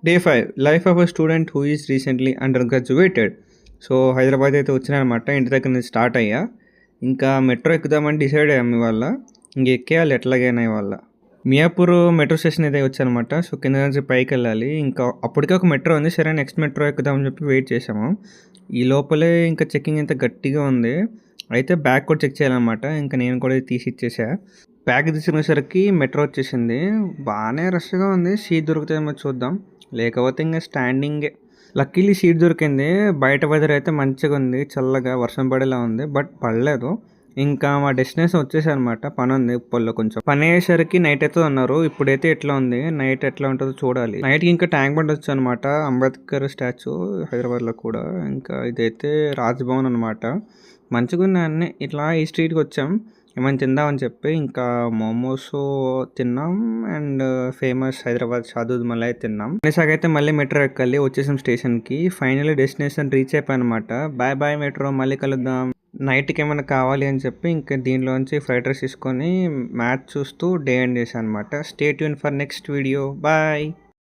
Day 5 life of a student who is recently under graduated. So, Hyderabad అయితే వచ్చాననమాట. ఇంటి దగ్గర నుంచి స్టార్ట్ అయ్యా. ఇంకా మెట్రో ఎక్కుదామని డిసైడ్ అయ్యాం ఇవాళ. ఇంక ఎక్కేయాలి ఎట్లాగైనా ఇవాళ. మియాపూర్ మెట్రో స్టేషన్ అయితే వచ్చానమాట. సో, కింద నుంచి పైకెళ్ళాలి. ఇంకా అప్పటికే ఒక మెట్రో ఉంది. సరే నెక్స్ట్ మెట్రో ఎక్కుదామని చెప్పి వెయిట్ చేసాము. ఈ లోపలే ఇంకా చెకింగ్ ఎంత గట్టిగా ఉంది. అయితే బ్యాగ్ కూడా చెక్ చేయాలనమాట. ఇంకా నేను కూడా తీసి ఇచ్చేసా. బ్యాగ్ తీసుకునేసరికి మెట్రో వచ్చేసింది. బాగానే రష్గా ఉంది. సీట్ దొరుకుతాయేమో చూద్దాం. లేకపోతే ఇంక స్టాండింగే. లక్కీలీ సీట్ దొరికింది. బయట వెదర్ అయితే మంచిగా ఉంది. చల్లగా వర్షం పడేలా ఉంది. బట్ పడలేదు. ఇంకా మా డెస్టినేషన్ వచ్చేసానమాట. పని ఉంది ఉప్పల్లో కొంచెం. పని అయ్యేసరికి నైట్ అయితే అన్నారు. ఇప్పుడైతే ఎట్లా ఉంది, నైట్ ఎట్లా ఉంటుందో చూడాలి. నైట్కి ఇంకా ట్యాంక్ బండ్ వచ్చు అనమాట. అంబేద్కర్ స్టాచ్యూ హైదరాబాద్లో కూడా. ఇంకా ఇదైతే రాజ్భవన్ అనమాట. మంచిగా ఉన్నాయి అన్నీ. ఇట్లా ఈ స్ట్రీట్కి వచ్చాం ఏమైనా తిందామని చెప్పి. ఇంకా మోమోస్ తిన్నాం అండ్ ఫేమస్ హైదరాబాద్ షాదూద్ మలాయ్ తిన్నాం. అయితే మళ్ళీ మెట్రో ఎక్కాలి. వచ్చేసాం స్టేషన్కి. ఫైనల్లీ డెస్టినేషన్ రీచ్ అయిపోయాను అనమాట. బాయ్ బాయ్ మెట్రో, మళ్ళీ కలుద్దాం. నైట్కి ఏమైనా కావాలి అని చెప్పి ఇంకా దీనిలోంచి ఫ్రైడ్ రైస్ తీసుకొని మ్యాచ్ చూస్తూ డే ఎండ్ చేశాను అనమాట. Stay tune for next video. Bye.